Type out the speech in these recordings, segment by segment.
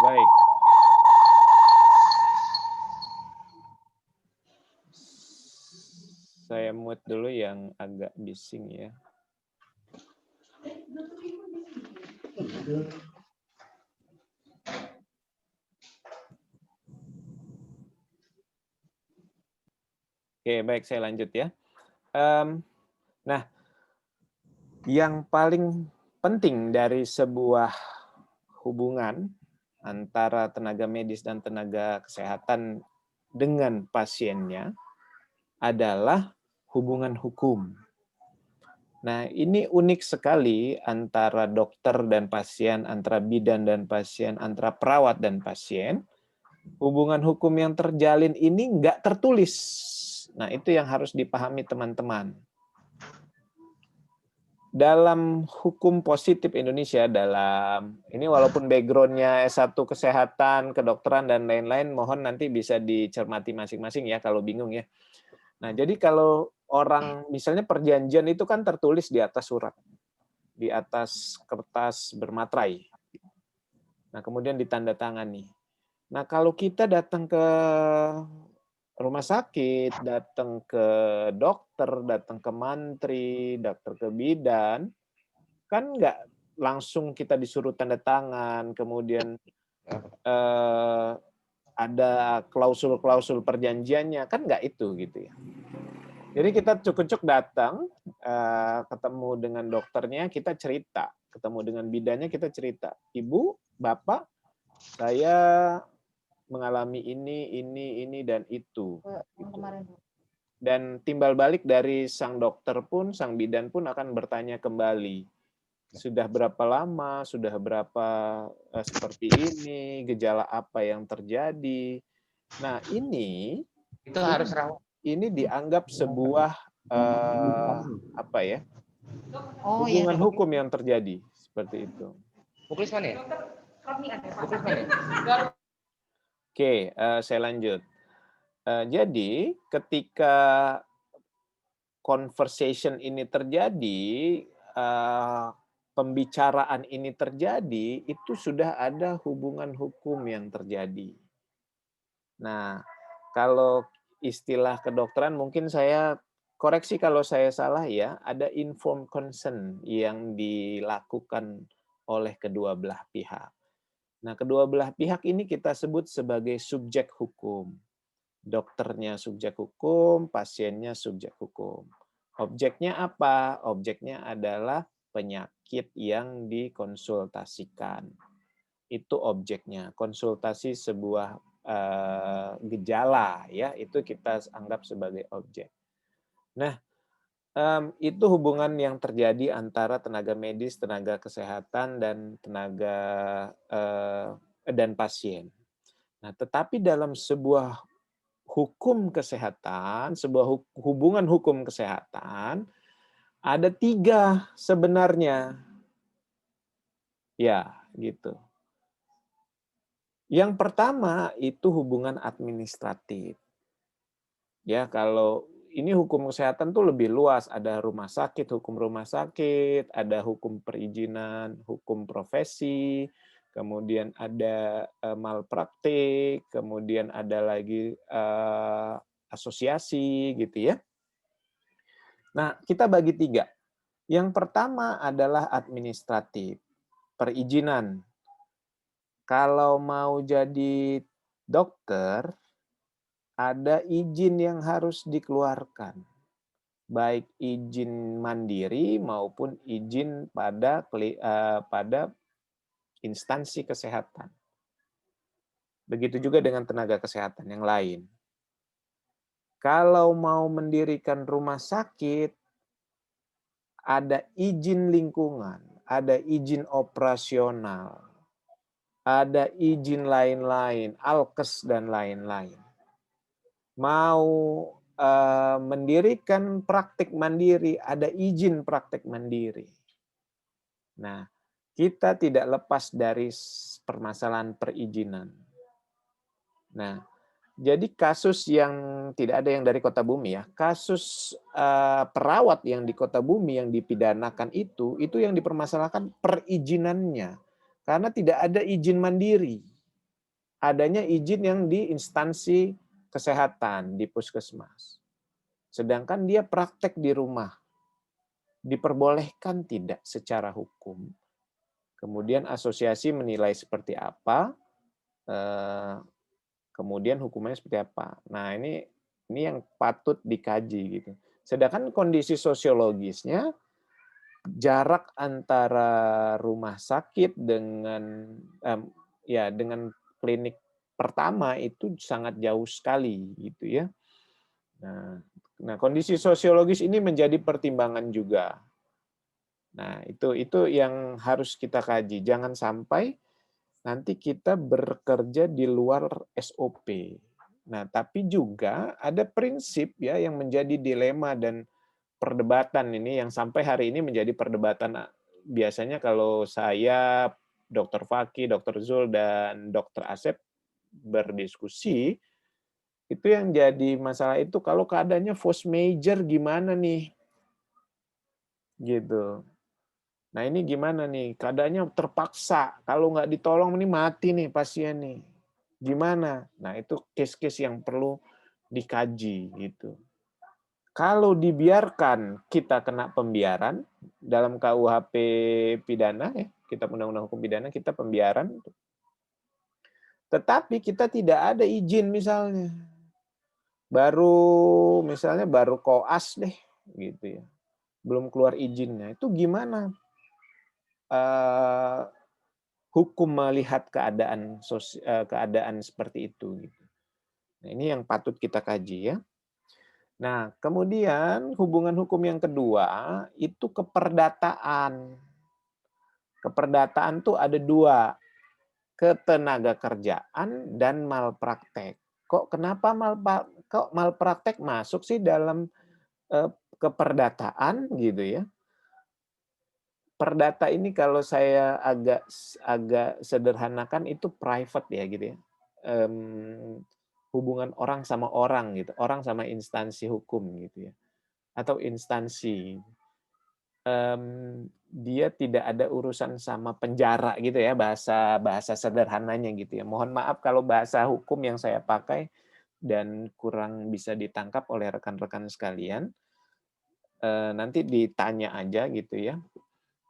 baik. Saya mute dulu yang agak bising ya. Oke, baik, saya lanjut ya. Nah, yang paling penting dari sebuah hubungan antara tenaga medis dan tenaga kesehatan dengan pasiennya adalah hubungan hukum. Nah, ini unik sekali antara dokter dan pasien, antara bidan dan pasien, antara perawat dan pasien. Hubungan hukum yang terjalin ini nggak tertulis. Nah, itu yang harus dipahami teman-teman. Dalam hukum positif Indonesia, dalam ini walaupun background-nya S1 kesehatan, kedokteran, dan lain-lain, mohon nanti bisa dicermati masing-masing ya kalau bingung ya. Nah, jadi kalau orang, misalnya perjanjian itu kan tertulis di atas surat, di atas kertas bermaterai. Nah, kemudian ditandatangani. Nah, kalau kita datang ke rumah sakit, datang ke dokter, datang ke mantri, datang ke bidan, kan nggak langsung kita disuruh tanda tangan, kemudian ada klausul-klausul perjanjiannya, kan nggak itu gitu ya. Jadi kita cukup datang, ketemu dengan dokternya, kita cerita, ketemu dengan bidannya, kita cerita, Ibu, Bapak, saya mengalami ini, dan itu. Gitu. Dan timbal balik dari sang dokter pun, sang bidan pun akan bertanya kembali, sudah berapa lama, sudah berapa seperti ini, gejala apa yang terjadi. Nah, ini itu harus rawat. Ini dianggap sebuah apa ya? Hubungan hukum yang terjadi seperti itu. Muklis mana ya? Muklis mana ya? Oke, saya lanjut. Jadi ketika conversation ini terjadi, pembicaraan ini terjadi, itu sudah ada hubungan hukum yang terjadi. Nah, kalau istilah kedokteran mungkin saya koreksi kalau saya salah ya, ada informed consent yang dilakukan oleh kedua belah pihak. Nah, kedua belah pihak ini kita sebut sebagai subjek hukum. Dokternya subjek hukum, pasiennya subjek hukum. Objeknya apa? Objeknya adalah penyakit yang dikonsultasikan. Itu objeknya. Konsultasi sebuah gejala, ya, itu kita anggap sebagai objek. Nah, itu hubungan yang terjadi antara tenaga medis, tenaga kesehatan, dan dan pasien. Nah, tetapi dalam sebuah hukum kesehatan, sebuah hubungan hukum kesehatan, ada 3 sebenarnya. Ya, gitu. Yang pertama itu hubungan administratif. Ya, kalau ini hukum kesehatan tuh lebih luas, ada rumah sakit, hukum rumah sakit, ada hukum perizinan, hukum profesi, kemudian ada malpraktik, kemudian ada lagi asosiasi gitu ya. Nah, kita bagi 3. Yang pertama adalah administratif, perizinan. Kalau mau jadi dokter, ada izin yang harus dikeluarkan. Baik izin mandiri maupun izin pada instansi kesehatan. Begitu juga dengan tenaga kesehatan yang lain. Kalau mau mendirikan rumah sakit, ada izin lingkungan, ada izin operasional, ada izin lain-lain, alkes dan lain-lain. Mau mendirikan praktik mandiri, ada izin praktik mandiri. Nah, kita tidak lepas dari permasalahan perizinan. Nah, jadi kasus yang tidak ada yang dari Kota Bumi ya, kasus perawat yang di Kota Bumi yang dipidanakan itu yang dipermasalahkan perizinannya. Karena tidak ada izin mandiri. adanya izin yang di instansi kesehatan, di puskesmas. Sedangkan dia praktek di rumah, diperbolehkan tidak secara hukum. Kemudian asosiasi menilai seperti apa, kemudian hukumannya seperti apa. Nah, ini yang patut dikaji gitu. Sedangkan kondisi sosiologisnya, jarak antara rumah sakit dengan ya dengan klinik pertama itu sangat jauh sekali gitu ya. Nah, kondisi sosiologis ini menjadi pertimbangan juga. Nah, itu yang harus kita kaji. Jangan sampai nanti kita bekerja di luar SOP. Nah, tapi juga ada prinsip ya yang menjadi dilema dan perdebatan ini yang sampai hari ini menjadi perdebatan. Biasanya kalau saya, Dr. Fakih, Dr. Zul, dan Dr. Asep berdiskusi, itu yang jadi masalah itu kalau keadaannya force major gimana nih? Gitu. Nah ini gimana nih? Keadaannya terpaksa. Kalau nggak ditolong ini mati nih pasien nih. Gimana? Nah itu case-case yang perlu dikaji gitu. Kalau dibiarkan kita kena pembiaran dalam KUHP pidana ya, Kitab Undang-Undang Hukum Pidana kita pembiaran. Tetapi kita tidak ada izin misalnya. Baru koas deh gitu ya. Belum keluar izinnya. Itu gimana? Hukum melihat keadaan seperti itu gitu. Nah, ini yang patut kita kaji ya. Nah, kemudian hubungan hukum yang kedua itu keperdataan. Keperdataan tuh ada dua, ketenaga kerjaan dan malpraktek. Kok malpraktek masuk sih dalam keperdataan gitu ya? Perdata ini kalau saya agak sederhanakan itu private ya gitu ya. Hubungan orang sama orang gitu, orang sama instansi hukum gitu ya, atau instansi. Dia tidak ada urusan sama penjara gitu ya, bahasa bahasa sederhananya gitu ya. Mohon maaf kalau bahasa hukum yang saya pakai dan kurang bisa ditangkap oleh rekan-rekan sekalian. Nanti ditanya aja gitu ya.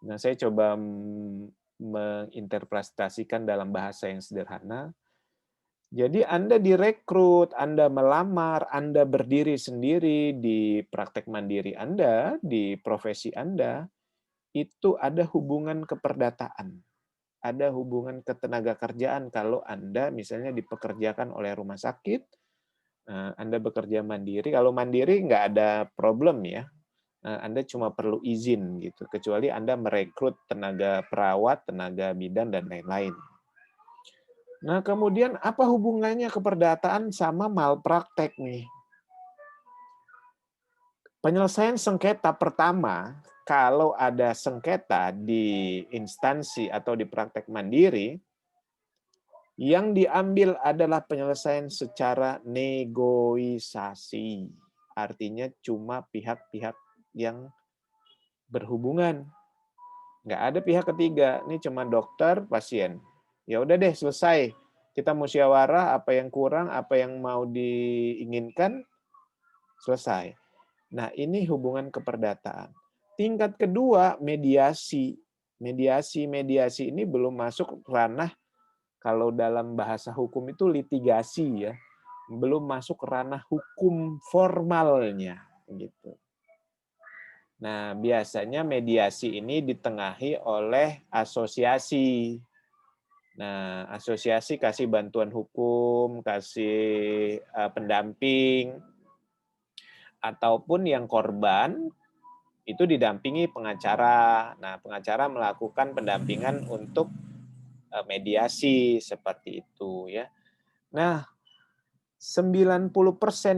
Nah, saya coba menginterpretasikan dalam bahasa yang sederhana. Jadi Anda direkrut, Anda melamar, Anda berdiri sendiri di praktek mandiri Anda, di profesi Anda, itu ada hubungan keperdataan. Ada hubungan ketenaga kerjaan kalau Anda misalnya dipekerjakan oleh rumah sakit, Anda bekerja mandiri. Kalau mandiri nggak ada problem ya, Anda cuma perlu izin gitu, kecuali Anda merekrut tenaga perawat, tenaga bidan, dan lain-lain. Nah, kemudian apa hubungannya keperdataan sama malpraktek nih? Penyelesaian sengketa pertama, kalau ada sengketa di instansi atau di praktek mandiri, yang diambil adalah penyelesaian secara negosiasi. Artinya cuma pihak-pihak yang berhubungan. Nggak ada pihak ketiga, ini cuma dokter, pasien. Ya udah deh, selesai. Kita musyawarah apa yang kurang, apa yang mau diinginkan, selesai. Nah, ini hubungan keperdataan. Tingkat kedua, mediasi. Mediasi ini belum masuk ranah, kalau dalam bahasa hukum itu litigasi ya. Belum masuk ranah hukum formalnya gitu. Nah, biasanya mediasi ini ditengahi oleh asosiasi. Nah, asosiasi kasih bantuan hukum, kasih pendamping, ataupun yang korban itu didampingi pengacara. Nah, pengacara melakukan pendampingan untuk mediasi seperti itu ya. Nah, 90%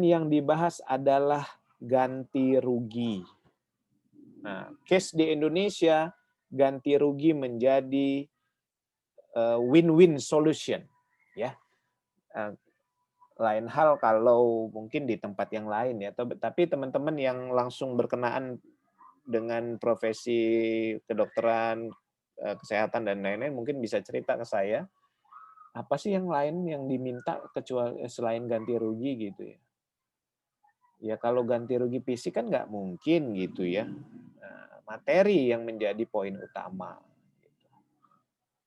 yang dibahas adalah ganti rugi. Nah, case di Indonesia ganti rugi menjadi win-win solution, ya. Lain hal kalau mungkin di tempat yang lain ya. Tapi teman-teman yang langsung berkenaan dengan profesi kedokteran, kesehatan dan lain-lain mungkin bisa cerita ke saya. Apa sih yang lain yang diminta kecuali selain ganti rugi gitu ya? Ya kalau ganti rugi fisik kan nggak mungkin gitu ya. Nah, materi yang menjadi poin utama.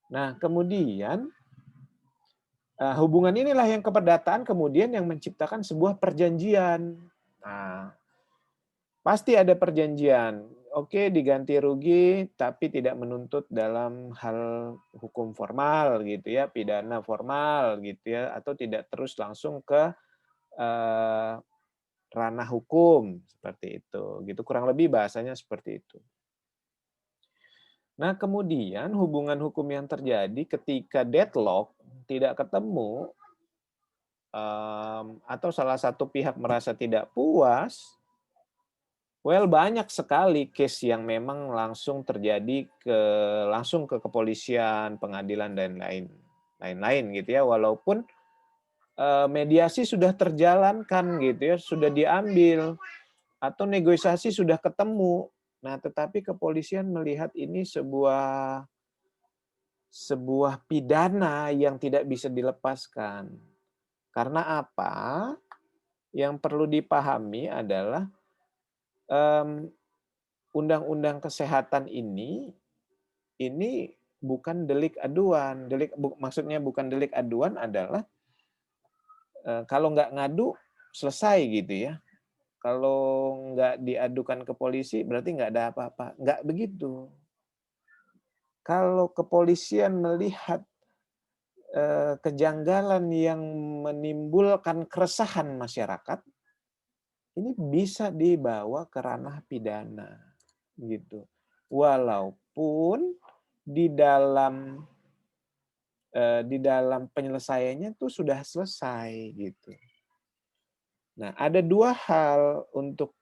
Nah kemudian hubungan inilah yang keperdataan kemudian yang menciptakan sebuah perjanjian. Nah, pasti ada perjanjian. Oke, diganti rugi, tapi tidak menuntut dalam hal hukum formal gitu ya, pidana formal gitu ya, atau tidak terus langsung ke eh, ranah hukum seperti itu. Gitu kurang lebih bahasanya seperti itu. Nah, kemudian hubungan hukum yang terjadi ketika deadlock tidak ketemu atau salah satu pihak merasa tidak puas. Well, banyak sekali case yang memang langsung terjadi langsung ke kepolisian, pengadilan dan lain-lain gitu ya. Walaupun mediasi sudah terjalankan gitu ya, sudah diambil atau negosiasi sudah ketemu. Nah, tetapi kepolisian melihat ini sebuah pidana yang tidak bisa dilepaskan. Karena apa? Yang perlu dipahami adalah undang-undang kesehatan ini bukan delik aduan. Maksudnya bukan delik aduan adalah kalau nggak ngadu selesai gitu ya. Kalau nggak diadukan ke polisi berarti nggak ada apa-apa. Nggak begitu. Kalau kepolisian melihat kejanggalan yang menimbulkan keresahan masyarakat, ini bisa dibawa ke ranah pidana gitu. Walaupun di dalam penyelesaiannya tuh sudah selesai gitu. Nah, ada dua hal untuk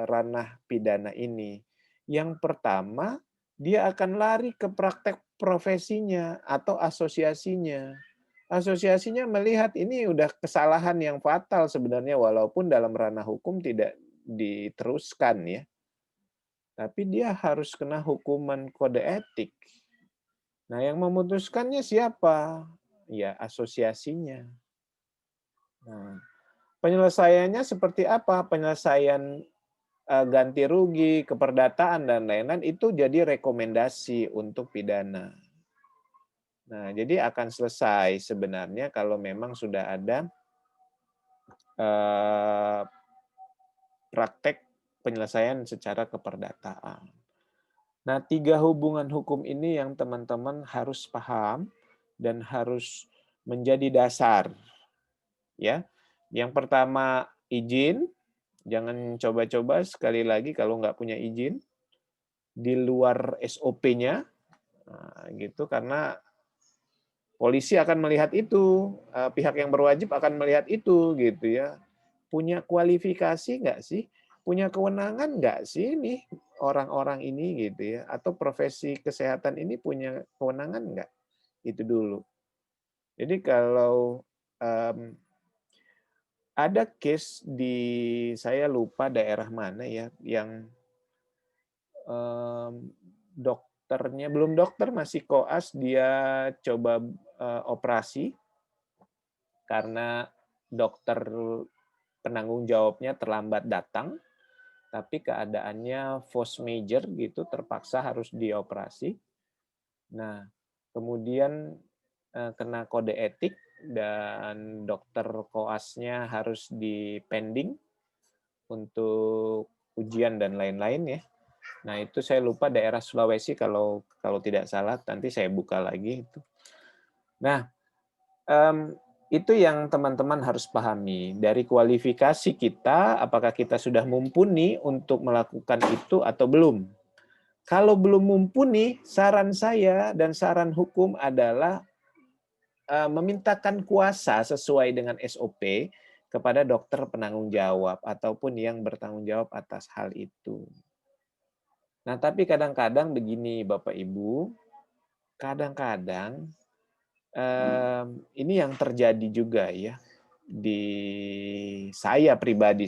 ranah pidana ini. Yang pertama, dia akan lari ke praktek profesinya atau asosiasinya. Asosiasinya melihat ini udah kesalahan yang fatal sebenarnya walaupun dalam ranah hukum tidak diteruskan ya. Tapi dia harus kena hukuman kode etik. Nah, yang memutuskannya siapa? Ya, asosiasinya. Nah, penyelesaiannya seperti apa? Penyelesaian ganti rugi, keperdataan dan lain-lain itu jadi rekomendasi untuk pidana. Nah, jadi akan selesai sebenarnya kalau memang sudah ada praktek penyelesaian secara keperdataan. Nah, 3 hubungan hukum ini yang teman-teman harus paham dan harus menjadi dasar. Ya, yang pertama izin, jangan coba-coba sekali lagi kalau nggak punya izin di luar SOP-nya, gitu karena polisi akan melihat itu, pihak yang berwajib akan melihat itu gitu ya. Punya kualifikasi nggak sih? Punya kewenangan nggak sih nih orang-orang ini gitu ya? Atau profesi kesehatan ini punya kewenangan nggak? Itu dulu. Jadi kalau ada case di saya lupa daerah mana ya yang dokternya belum dokter masih koas dia coba operasi karena dokter penanggung jawabnya terlambat datang, tapi keadaannya force major gitu, terpaksa harus dioperasi. Nah, kemudian kena kode etik dan dokter koasnya harus dipending untuk ujian dan lain-lain ya. Nah, itu saya lupa daerah Sulawesi kalau tidak salah, nanti saya buka lagi itu. Nah, itu yang teman-teman harus pahami. Dari kualifikasi kita, apakah kita sudah mumpuni untuk melakukan itu atau belum. Kalau belum mumpuni, saran saya dan saran hukum adalah memintakan kuasa sesuai dengan SOP kepada dokter penanggung jawab ataupun yang bertanggung jawab atas hal itu. Nah, tapi kadang-kadang begini Bapak Ibu, kadang-kadang ini yang terjadi juga ya di saya pribadi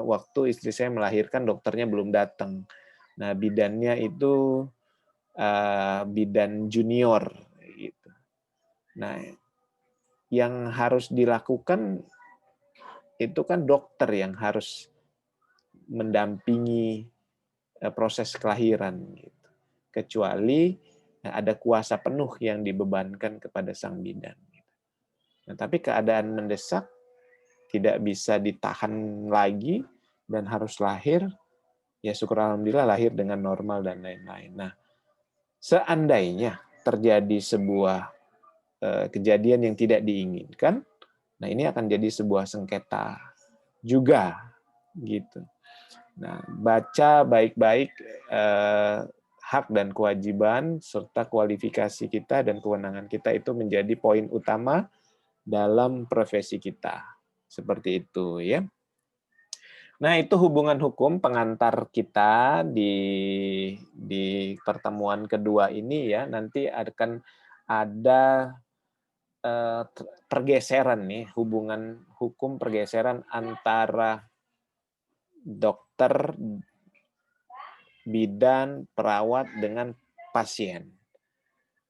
waktu istri saya melahirkan dokternya belum datang. Nah, bidannya itu bidan junior gitu. Nah, yang harus dilakukan itu kan dokter yang harus mendampingi proses kelahiran gitu. Kecuali ada kuasa penuh yang dibebankan kepada sang bidan. Gitu. Nah, tapi keadaan mendesak tidak bisa ditahan lagi dan harus lahir, ya syukur alhamdulillah lahir dengan normal dan lain-lain. Nah, seandainya terjadi sebuah kejadian yang tidak diinginkan, nah ini akan jadi sebuah sengketa juga gitu. Nah, baca baik-baik hak dan kewajiban serta kualifikasi kita dan kewenangan kita itu menjadi poin utama dalam profesi kita. Seperti itu ya. Nah, itu hubungan hukum pengantar kita di pertemuan kedua ini ya. Nanti akan ada pergeseran nih, hubungan hukum pergeseran antara dokter, bidan, perawat dengan pasien.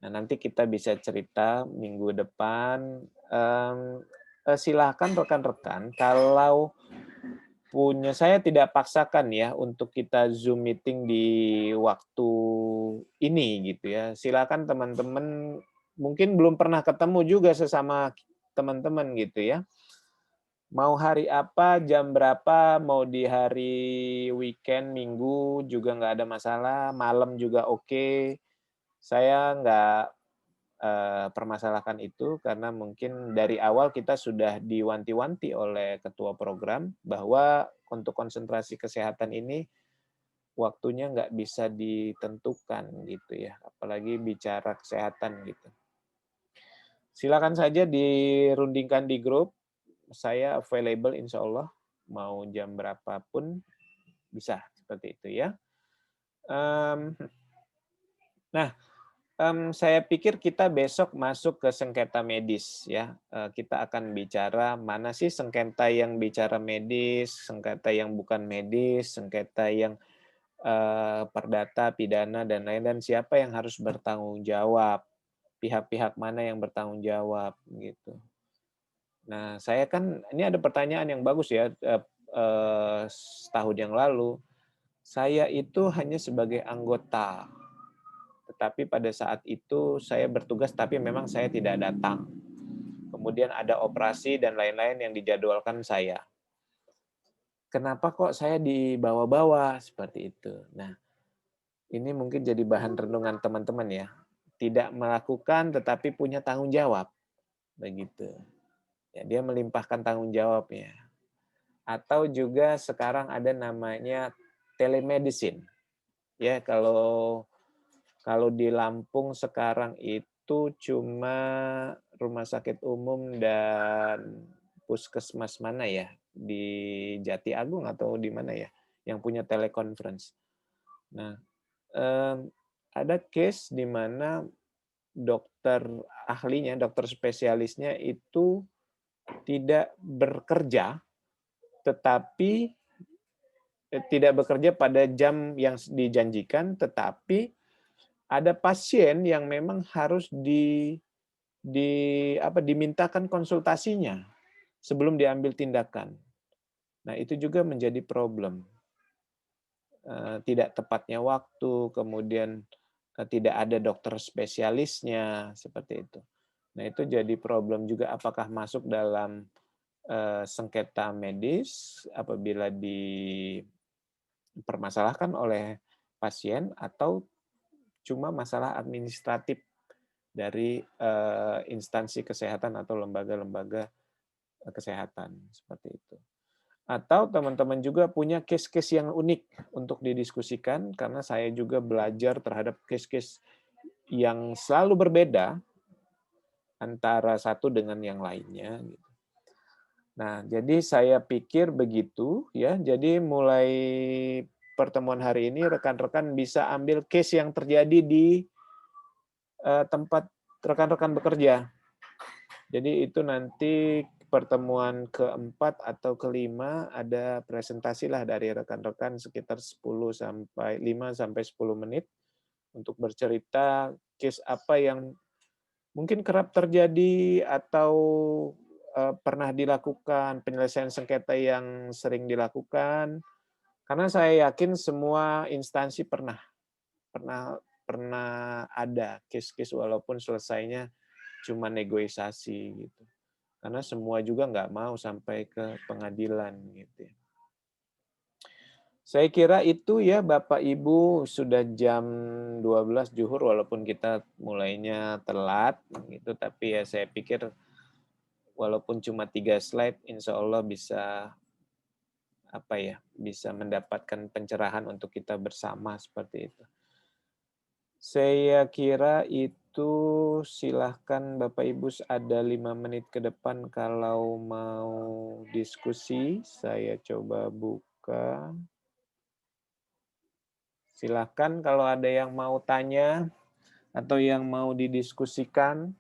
Nah, nanti kita bisa cerita minggu depan. Silahkan rekan-rekan, kalau punya, saya tidak paksakan ya untuk kita Zoom meeting di waktu ini gitu ya. Silakan teman-teman, mungkin belum pernah ketemu juga sesama teman-teman gitu ya. Mau hari apa, jam berapa, mau di hari weekend, minggu juga nggak ada masalah, malam juga oke. Saya nggak permasalahkan itu karena mungkin dari awal kita sudah diwanti-wanti oleh ketua program bahwa untuk konsentrasi kesehatan ini waktunya nggak bisa ditentukan gitu ya, apalagi bicara kesehatan gitu. Silakan saja dirundingkan di grup, saya available insya Allah, mau jam berapapun bisa, seperti itu ya. Nah, saya pikir kita besok masuk ke sengketa medis ya. Kita akan bicara mana sih sengketa yang bicara medis, sengketa yang bukan medis, sengketa yang perdata, pidana dan lain, dan siapa yang harus bertanggung jawab, pihak-pihak mana yang bertanggung jawab gitu. Nah, saya kan ini ada pertanyaan yang bagus ya, setahun yang lalu saya itu hanya sebagai anggota, tetapi pada saat itu saya bertugas tapi memang saya tidak datang. Kemudian ada operasi dan lain-lain yang dijadwalkan saya. Kenapa kok saya dibawa-bawa seperti itu? Nah, ini mungkin jadi bahan renungan teman-teman ya. Tidak melakukan tetapi punya tanggung jawab. Begitu. Ya, dia melimpahkan tanggung jawabnya. Atau juga sekarang ada namanya telemedicine. Ya, kalau di Lampung sekarang itu cuma rumah sakit umum dan puskesmas mana ya? Di Jati Agung atau di mana ya? Yang punya teleconference. Nah, ada case di mana dokter ahlinya, dokter spesialisnya itu tidak bekerja, tetapi tidak bekerja pada jam yang dijanjikan, tetapi ada pasien yang memang harus dimintakan konsultasinya sebelum diambil tindakan. Nah, itu juga menjadi problem. Tidak tepatnya waktu, kemudian tidak ada dokter spesialisnya, seperti itu. Nah, itu jadi problem juga apakah masuk dalam sengketa medis apabila dipermasalahkan oleh pasien atau cuma masalah administratif dari instansi kesehatan atau lembaga-lembaga kesehatan, seperti itu. Atau teman-teman juga punya case-case yang unik untuk didiskusikan, karena saya juga belajar terhadap case-case yang selalu berbeda antara satu dengan yang lainnya. Nah, jadi saya pikir begitu ya. Jadi mulai pertemuan hari ini rekan-rekan bisa ambil case yang terjadi di tempat rekan-rekan bekerja. Jadi itu nanti pertemuan keempat atau kelima ada presentasi lah dari rekan-rekan sekitar 5 sampai 10 menit untuk bercerita case apa yang mungkin kerap terjadi atau pernah dilakukan penyelesaian sengketa yang sering dilakukan? Karena saya yakin semua instansi pernah pernah ada case-case walaupun selesainya cuma negosiasi gitu. Karena semua juga nggak mau sampai ke pengadilan gitu ya. Saya kira itu ya Bapak Ibu, sudah jam 12 zuhur walaupun kita mulainya telat gitu, tapi ya saya pikir walaupun cuma 3 slide insya Allah bisa apa ya, bisa mendapatkan pencerahan untuk kita bersama seperti itu. Saya kira itu silahkan Bapak Ibu ada 5 menit ke depan kalau mau diskusi, saya coba buka. Silahkan kalau ada yang mau tanya atau yang mau didiskusikan.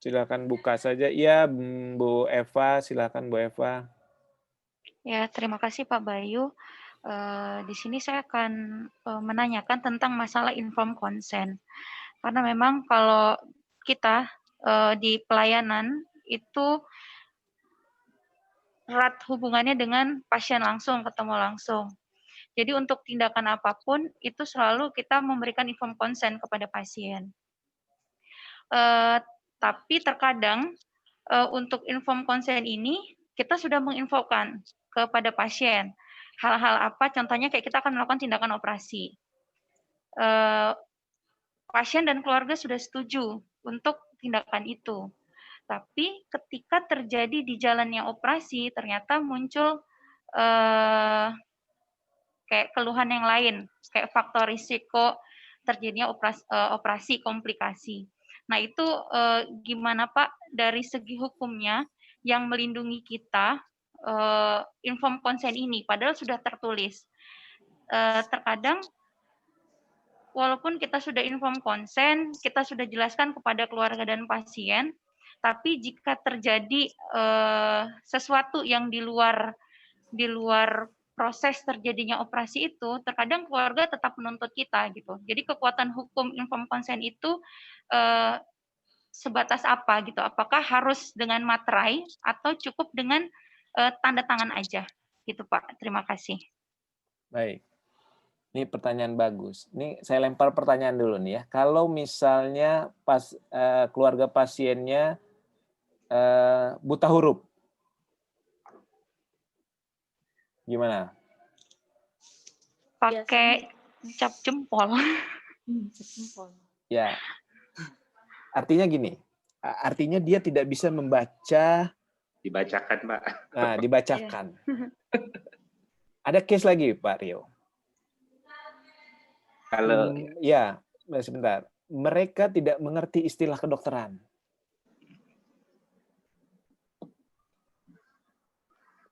Silakan buka saja. Iya, Bu Eva, silakan Bu Eva. Ya, terima kasih Pak Bayu. Di sini saya akan menanyakan tentang masalah informed consent. Karena memang kalau kita di pelayanan itu erat hubungannya dengan pasien langsung, ketemu langsung. Jadi untuk tindakan apapun itu selalu kita memberikan informed consent kepada pasien. Tapi terkadang untuk informed consent ini kita sudah menginfokan kepada pasien hal-hal apa, contohnya kayak kita akan melakukan tindakan operasi. Pasien dan keluarga sudah setuju untuk tindakan itu. Tapi ketika terjadi di jalannya operasi, ternyata muncul kayak keluhan yang lain, kayak faktor risiko terjadinya operasi komplikasi. Nah itu gimana Pak dari segi hukumnya yang melindungi kita informed consent ini, padahal sudah tertulis. Terkadang walaupun kita sudah informed consent, kita sudah jelaskan kepada keluarga dan pasien, tapi jika terjadi sesuatu yang di luar proses terjadinya operasi itu, terkadang keluarga tetap menuntut kita gitu. Jadi kekuatan hukum informed consent itu sebatas apa gitu? Apakah harus dengan materai atau cukup dengan tanda tangan aja? Gitu Pak. Terima kasih. Baik. Ini pertanyaan bagus. Ini saya lempar pertanyaan dulu nih ya. Kalau misalnya keluarga pasiennya buta huruf, gimana? Pakai cap jempol. Ya, artinya gini. Artinya dia tidak bisa membaca. Dibacakan, Pak. Nah, dibacakan. Ada case lagi, Pak Rio. Kalau ya, sebentar. Mereka tidak mengerti istilah kedokteran.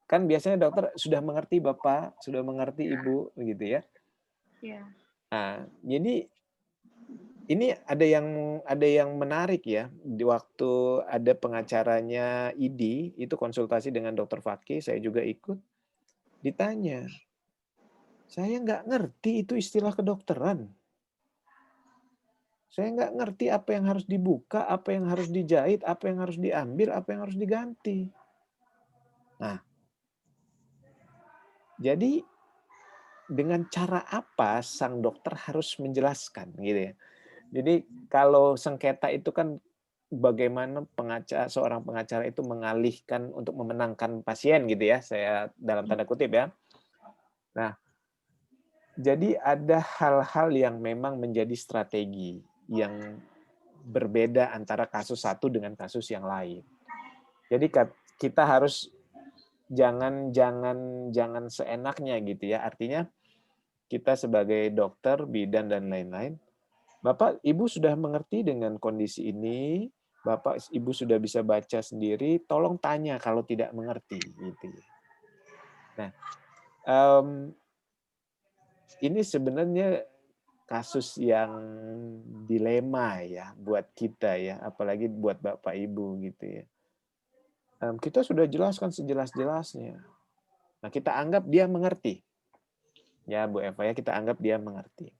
Kan biasanya dokter sudah mengerti Bapak, sudah mengerti Ibu, begitu ya. Iya. Nah, jadi ini ada yang menarik ya. Di waktu ada pengacaranya ID, itu konsultasi dengan Dokter Fakih, saya juga ikut. Ditanya, saya nggak ngerti itu istilah kedokteran. Saya nggak ngerti apa yang harus dibuka, apa yang harus dijahit, apa yang harus diambil, apa yang harus diganti. Nah, jadi dengan cara apa sang dokter harus menjelaskan gitu ya. Jadi kalau sengketa itu kan bagaimana seorang pengacara itu mengalihkan untuk memenangkan pasien gitu ya, saya dalam tanda kutip ya. Nah, jadi ada hal-hal yang memang menjadi strategi yang berbeda antara kasus satu dengan kasus yang lain. Jadi kita harus jangan seenaknya gitu ya. Artinya kita sebagai dokter, bidan dan lain-lain, Bapak, Ibu sudah mengerti dengan kondisi ini, Bapak, Ibu sudah bisa baca sendiri, tolong tanya kalau tidak mengerti. Gitu. Nah, ini sebenarnya kasus yang dilema ya buat kita ya, apalagi buat Bapak Ibu gitu ya. Kita sudah jelaskan sejelas-jelasnya. Nah, kita anggap dia mengerti. Ya, Bu Eva ya, kita anggap dia mengerti.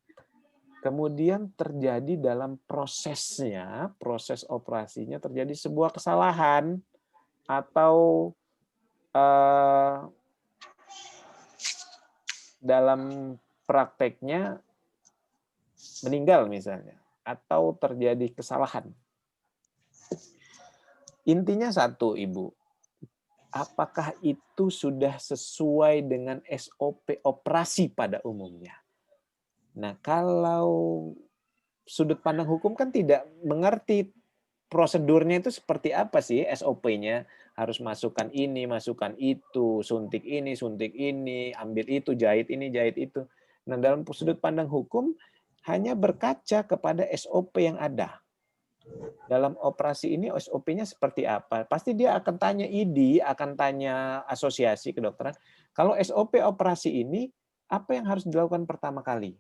Kemudian terjadi dalam prosesnya, proses operasinya terjadi sebuah kesalahan atau dalam prakteknya meninggal misalnya, atau terjadi kesalahan. Intinya satu, Ibu, apakah itu sudah sesuai dengan SOP operasi pada umumnya? Nah, kalau sudut pandang hukum kan tidak mengerti prosedurnya itu seperti apa sih SOP-nya, harus masukkan ini, masukkan itu, suntik ini, ambil itu, jahit ini, jahit itu. Nah, dalam sudut pandang hukum hanya berkaca kepada SOP yang ada. Dalam operasi ini SOP-nya seperti apa? Pasti dia akan tanya ID, akan tanya asosiasi kedokteran. Kalau SOP operasi ini, apa yang harus dilakukan pertama kali?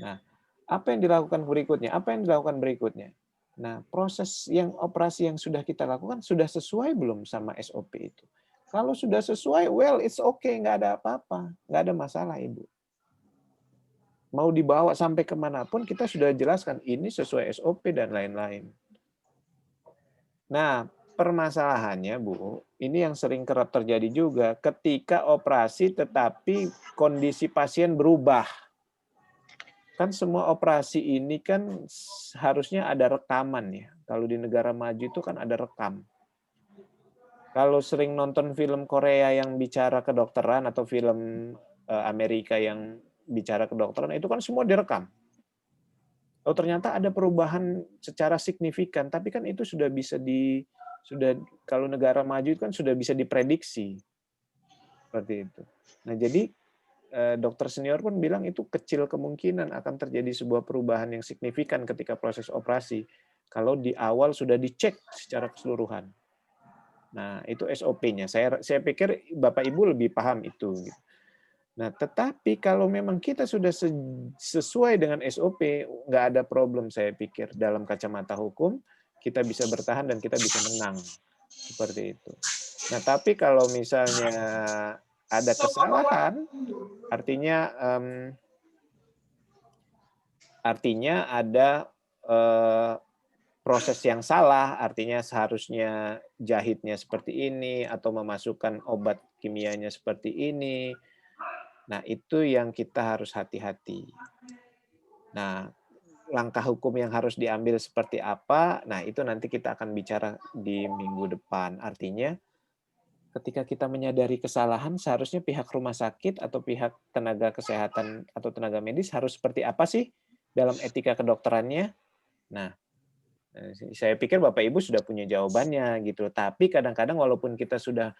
Nah, apa yang dilakukan berikutnya? Apa yang dilakukan berikutnya? Nah, proses yang operasi yang sudah kita lakukan sudah sesuai belum sama SOP itu? Kalau sudah sesuai, well, it's okay, nggak ada apa-apa, nggak ada masalah, Ibu. Mau dibawa sampai kemanapun, kita sudah jelaskan ini sesuai SOP dan lain-lain. Nah, permasalahannya, Bu, ini yang sering kerap terjadi juga, ketika operasi tetapi kondisi pasien berubah. Kan semua operasi ini kan harusnya ada rekaman ya. Kalau di negara maju itu kan ada rekam. Kalau sering nonton film Korea yang bicara kedokteran atau film Amerika yang bicara kedokteran, itu kan semua direkam. Oh, ternyata ada perubahan secara signifikan, tapi kan itu sudah bisa kalau negara maju itu kan sudah bisa diprediksi. Seperti itu. Nah, jadi dokter senior pun bilang itu kecil kemungkinan akan terjadi sebuah perubahan yang signifikan ketika proses operasi kalau di awal sudah dicek secara keseluruhan. Nah, itu SOP-nya. Saya pikir Bapak Ibu lebih paham itu. Nah, tetapi kalau memang kita sudah sesuai dengan SOP, nggak ada problem saya pikir. Dalam kacamata hukum, kita bisa bertahan dan kita bisa menang. Seperti itu. Nah, tapi kalau misalnya ada kesalahan, artinya ada proses yang salah, artinya seharusnya jahitnya seperti ini, atau memasukkan obat kimianya seperti ini. Nah, itu yang kita harus hati-hati. Nah, langkah hukum yang harus diambil seperti apa, nah itu nanti kita akan bicara di minggu depan. Artinya, ketika kita menyadari kesalahan, seharusnya pihak rumah sakit atau pihak tenaga kesehatan atau tenaga medis harus seperti apa sih dalam etika kedokterannya? Nah, saya pikir Bapak Ibu sudah punya jawabannya gitu. Tapi kadang-kadang walaupun kita sudah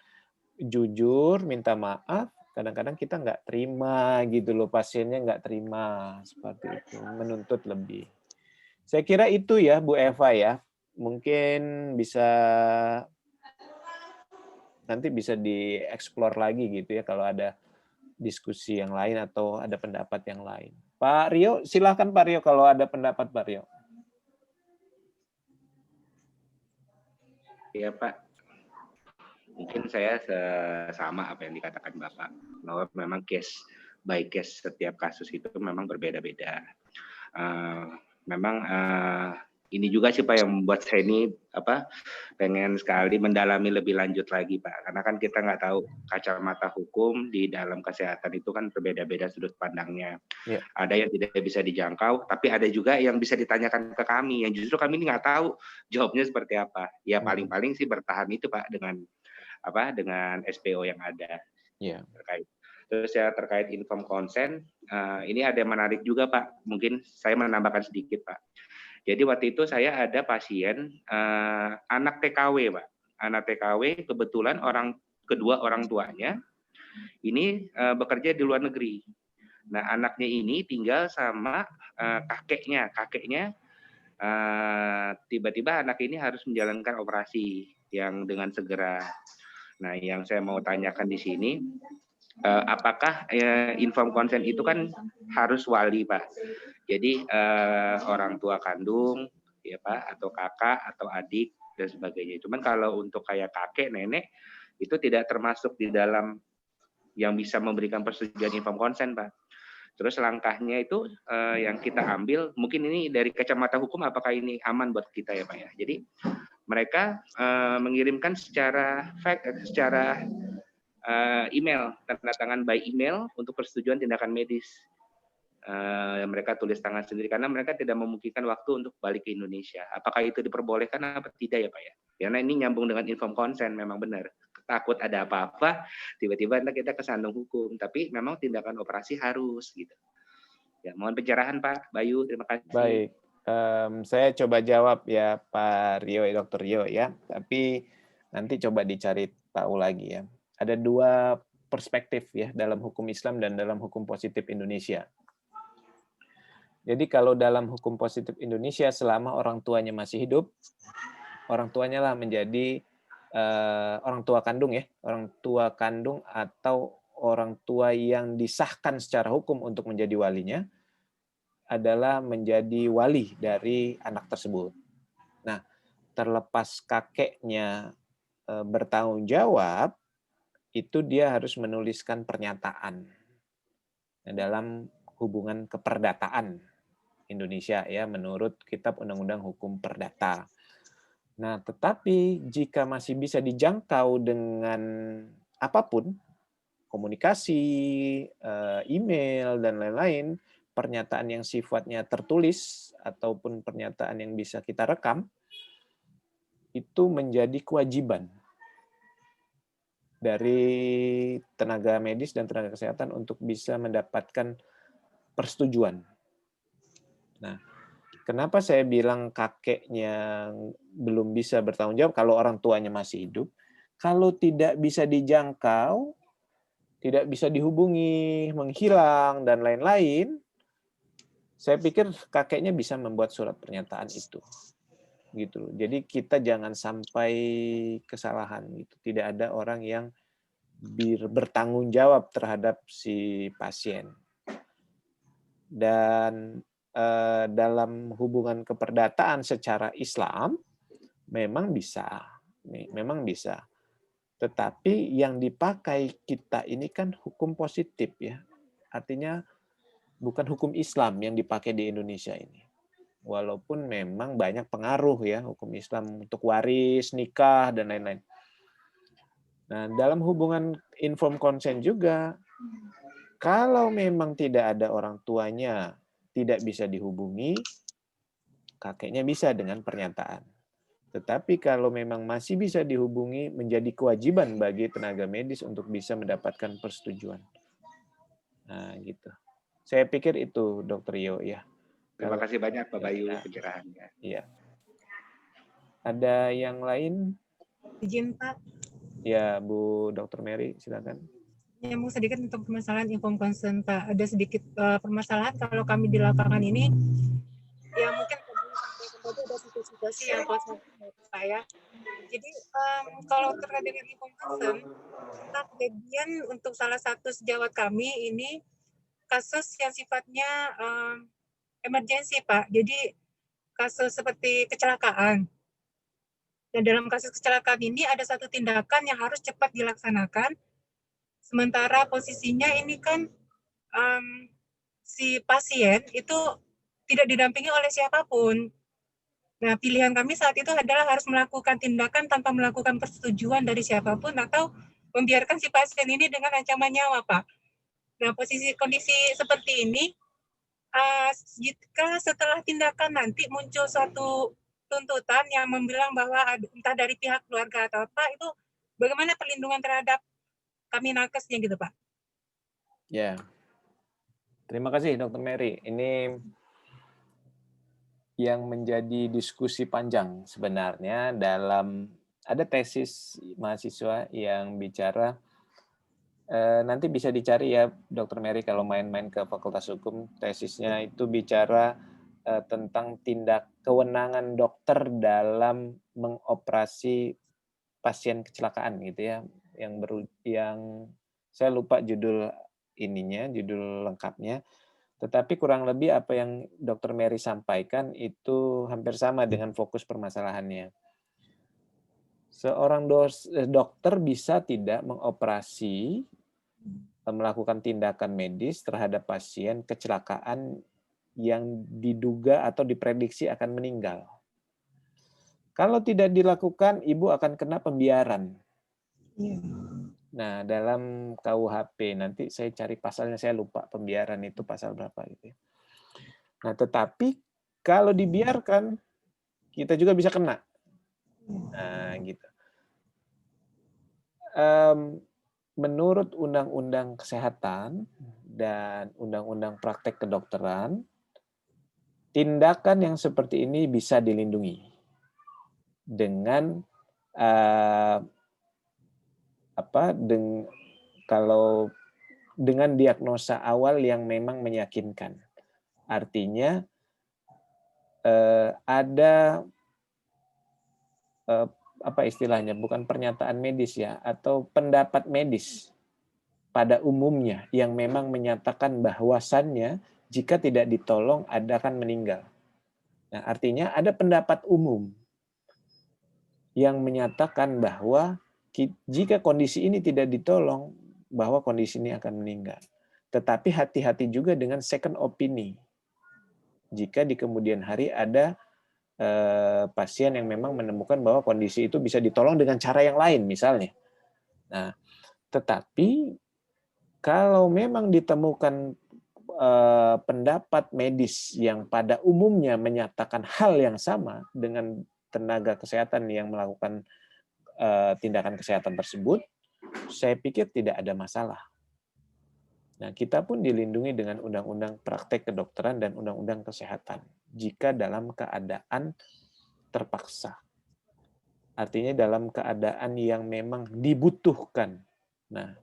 jujur, minta maaf, kadang-kadang kita nggak terima gitu loh, pasiennya nggak terima seperti itu, menuntut lebih. Saya kira itu ya Bu Eva ya, mungkin nanti bisa dieksplor lagi gitu ya kalau ada diskusi yang lain atau ada pendapat yang lain. Pak Rio, silakan Pak Rio kalau ada pendapat Pak Rio. Iya Pak. Mungkin saya sama apa yang dikatakan Bapak, bahwa memang case by case setiap kasus itu memang berbeda-beda. Memang ini juga sih Pak yang membuat saya ini pengen sekali mendalami lebih lanjut lagi Pak, karena kan kita nggak tahu kacamata hukum di dalam kesehatan itu kan berbeda-beda sudut pandangnya. Yeah. Ada yang tidak bisa dijangkau, tapi ada juga yang bisa ditanyakan ke kami, yang justru kami ini nggak tahu jawabnya seperti apa. Ya paling-paling sih bertahan itu Pak dengan SPO yang ada. Yeah. Terus ya terkait inform consent, ini ada yang menarik juga Pak. Mungkin saya menambahkan sedikit Pak. Jadi waktu itu saya ada pasien anak TKW Pak. Anak TKW kebetulan kedua orang tuanya ini bekerja di luar negeri. Nah anaknya ini tinggal sama kakeknya. Kakeknya tiba-tiba anak ini harus menjalankan operasi yang dengan segera. Nah, yang saya mau tanyakan di sini, apakah inform consent itu kan harus wali, Pak? Jadi orang tua kandung, ya Pak, atau kakak atau adik dan sebagainya. Cuman kalau untuk kayak kakek, nenek itu tidak termasuk di dalam yang bisa memberikan persetujuan informed consent, Pak. Terus langkahnya itu yang kita ambil, mungkin ini dari kacamata hukum apakah ini aman buat kita ya Pak ya. Jadi mereka mengirimkan secara email, tanda tangan by email untuk persetujuan tindakan medis. Mereka tulis tangan sendiri karena mereka tidak memungkinkan waktu untuk balik ke Indonesia. Apakah itu diperbolehkan apa tidak ya Pak ya? Karena ini nyambung dengan informed consent, memang benar. Takut ada apa-apa, tiba-tiba kita kesandung hukum. Tapi memang tindakan operasi harus gitu. Ya, mohon pencerahan Pak Bayu, terima kasih. Baik, saya coba jawab ya Pak Rio, Dr. Rio ya. Tapi nanti coba dicari tahu lagi ya. Ada dua perspektif ya dalam hukum Islam dan dalam hukum positif Indonesia. Jadi kalau dalam hukum positif Indonesia selama orang tuanya masih hidup, orang tuanya lah menjadi orang tua kandung ya, orang tua kandung atau orang tua yang disahkan secara hukum untuk menjadi walinya adalah menjadi wali dari anak tersebut. Nah, terlepas kakeknya bertanggung jawab, itu dia harus menuliskan pernyataan dalam hubungan keperdataan Indonesia ya menurut Kitab Undang-Undang Hukum Perdata. Nah, tetapi jika masih bisa dijangkau dengan apapun, komunikasi, email dan lain-lain, pernyataan yang sifatnya tertulis ataupun pernyataan yang bisa kita rekam, itu menjadi kewajiban dari tenaga medis dan tenaga kesehatan untuk bisa mendapatkan persetujuan. Nah, kenapa saya bilang kakeknya belum bisa bertanggung jawab kalau orang tuanya masih hidup? Kalau tidak bisa dijangkau, tidak bisa dihubungi, menghilang, dan lain-lain, saya pikir kakeknya bisa membuat surat pernyataan itu. Gitu. Jadi kita jangan sampai kesalahan. Gitu. Tidak ada orang yang bertanggung jawab terhadap si pasien. Dan dalam hubungan keperdataan secara Islam memang bisa. Tetapi yang dipakai kita ini kan hukum positif ya. Artinya bukan hukum Islam yang dipakai di Indonesia ini. Walaupun memang banyak pengaruh ya hukum Islam untuk waris, nikah dan lain-lain. Nah, dalam hubungan informed consent juga kalau memang tidak ada orang tuanya, tidak bisa dihubungi, kakeknya bisa dengan pernyataan. Tetapi kalau memang masih bisa dihubungi, menjadi kewajiban bagi tenaga medis untuk bisa mendapatkan persetujuan. Nah, gitu. Saya pikir itu, Dr. Yo ya. Terima kasih banyak Pak Bayu ya, pencerahannya. Iya. Ada yang lain? Izin Pak. Ya, Bu Dr. Mary, silakan. Nyambung sedikit untuk permasalahan informed consent Pak. Ada sedikit permasalahan kalau kami di lapangan ini, ya mungkin tadi ada situasi yang Pak ya. Jadi kalau terkait dengan informed consent, kejadian untuk salah satu sejawat kami ini kasus yang sifatnya emergensi Pak. Jadi kasus seperti kecelakaan. Dan dalam kasus kecelakaan ini ada satu tindakan yang harus cepat dilaksanakan. Sementara posisinya ini kan si pasien itu tidak didampingi oleh siapapun. Nah, pilihan kami saat itu adalah harus melakukan tindakan tanpa melakukan persetujuan dari siapapun atau membiarkan si pasien ini dengan ancaman nyawa, Pak. Nah, kondisi seperti ini, jika setelah tindakan nanti muncul suatu tuntutan yang membilang bahwa entah dari pihak keluarga atau apa, itu bagaimana perlindungan terhadap kami nakesnya gitu, Pak? Ya, terima kasih Dr. Mary. Ini yang menjadi diskusi panjang sebenarnya dalam ada tesis mahasiswa yang bicara nanti bisa dicari ya Dr. Mary kalau main-main ke Fakultas Hukum, tesisnya itu bicara tentang kewenangan dokter dalam mengoperasi pasien kecelakaan gitu ya, yang saya lupa judul lengkapnya, Tetapi kurang lebih apa yang Dr. Mary sampaikan itu hampir sama dengan fokus permasalahannya. Seorang dokter bisa tidak mengoperasi, melakukan tindakan medis terhadap pasien kecelakaan yang diduga atau diprediksi akan meninggal. Kalau tidak dilakukan, ibu akan kena pembiaran. Nah, dalam KUHP, nanti saya cari pasalnya, saya lupa pembiaran itu pasal berapa gitu. Nah, tetapi kalau dibiarkan, kita juga bisa kena. Nah, gitu. Menurut Undang-Undang Kesehatan dan Undang-Undang Praktek Kedokteran, tindakan yang seperti ini bisa dilindungi dengan kalau dengan diagnosa awal yang memang meyakinkan. Artinya ada apa istilahnya, bukan pernyataan medis ya, atau pendapat medis pada umumnya yang memang menyatakan bahwasannya jika tidak ditolong akan meninggal. Nah, artinya ada pendapat umum yang menyatakan bahwa jika kondisi ini tidak ditolong, bahwa kondisi ini akan meninggal. Tetapi hati-hati juga dengan second opinion. Jika di kemudian hari ada pasien yang memang menemukan bahwa kondisi itu bisa ditolong dengan cara yang lain, misalnya. Nah, tetapi kalau memang ditemukan pendapat medis yang pada umumnya menyatakan hal yang sama dengan tenaga kesehatan yang melakukan tindakan kesehatan tersebut, saya pikir tidak ada masalah. Nah, kita pun dilindungi dengan Undang-Undang Praktek Kedokteran dan Undang-Undang Kesehatan jika dalam keadaan terpaksa. Artinya dalam keadaan yang memang dibutuhkan. Nah,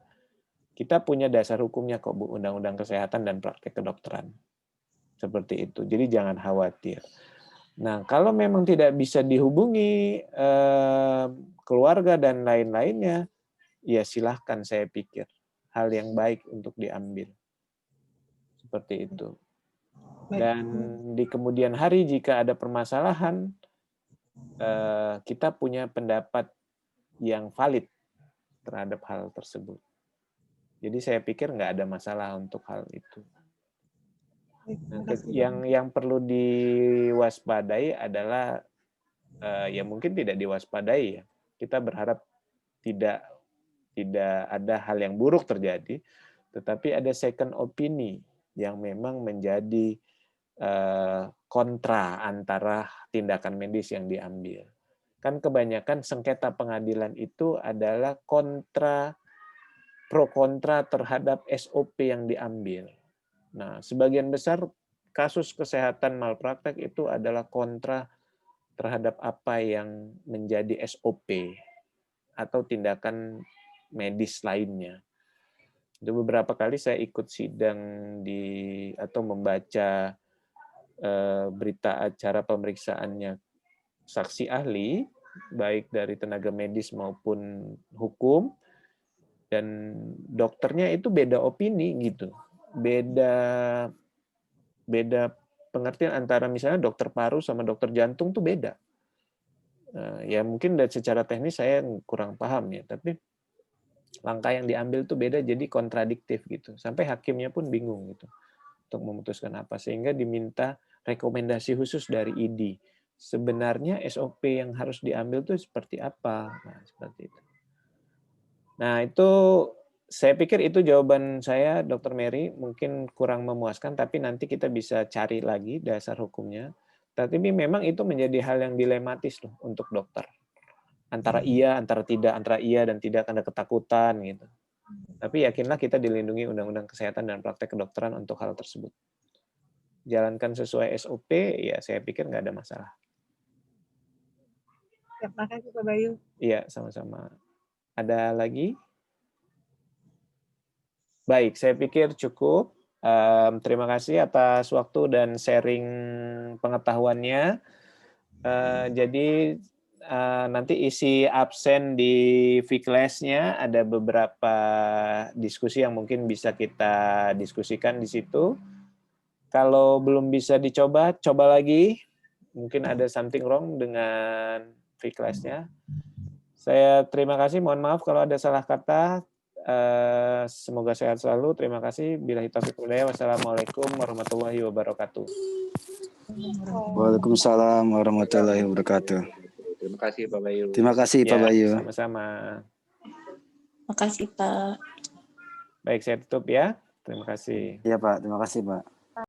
kita punya dasar hukumnya kok, Bu, Undang-Undang Kesehatan dan Praktek Kedokteran. Seperti itu. Jadi jangan khawatir. Nah, kalau memang tidak bisa dihubungi keluarga dan lain-lainnya, ya silahkan, saya pikir hal yang baik untuk diambil. Seperti itu. Dan di kemudian hari jika ada permasalahan, kita punya pendapat yang valid terhadap hal tersebut. Jadi saya pikir nggak ada masalah untuk hal itu. Yang perlu diwaspadai adalah ya mungkin tidak diwaspadai ya. Kita berharap tidak ada hal yang buruk terjadi, tetapi ada second opinion yang memang menjadi kontra antara tindakan medis yang diambil. Kan kebanyakan sengketa pengadilan itu adalah pro kontra terhadap SOP yang diambil. Nah, sebagian besar kasus kesehatan malpraktek itu adalah kontra terhadap apa yang menjadi SOP atau tindakan medis lainnya. Itu beberapa kali saya ikut sidang atau membaca berita acara pemeriksaannya saksi ahli, baik dari tenaga medis maupun hukum, dan dokternya itu beda opini gitu, beda pengertian antara misalnya dokter paru sama dokter jantung tuh beda. Ya mungkin dari secara teknis saya kurang paham ya, tapi langkah yang diambil tuh beda, jadi kontradiktif gitu, sampai hakimnya pun bingung gitu untuk memutuskan apa, sehingga diminta rekomendasi khusus dari ID. Sebenarnya SOP yang harus diambil tuh seperti apa? Nah, seperti itu. Nah, itu saya pikir itu jawaban saya, Dr. Mary. Mungkin kurang memuaskan, tapi nanti kita bisa cari lagi dasar hukumnya. Tapi memang itu menjadi hal yang dilematis loh untuk dokter. Antara iya, antara tidak, antara iya dan tidak, ada ketakutan gitu. Tapi yakinlah kita dilindungi Undang-Undang Kesehatan dan Praktek Kedokteran untuk hal tersebut. Jalankan sesuai SOP, ya saya pikir nggak ada masalah. Ya, makasih Pak Bayu. Iya, sama-sama. Ada lagi? Baik, saya pikir cukup. Terima kasih atas waktu dan sharing pengetahuannya. Jadi nanti isi absen di Vclass-nya ada beberapa diskusi yang mungkin bisa kita diskusikan di situ. Kalau belum bisa dicoba, coba lagi. Mungkin ada something wrong dengan V-Class-nya. Saya terima kasih, mohon maaf kalau ada salah kata. Semoga sehat selalu. Terima kasih. Billahi taufiq wal hidayah. Wassalamualaikum warahmatullahi wabarakatuh. Waalaikumsalam warahmatullahi wabarakatuh. Terima kasih Pak Bayu. Terima kasih Pak Ya, Bayu. sama-sama. Makasih Pak. Baik, saya tutup ya. Terima kasih. Iya Pak, terima kasih Pak.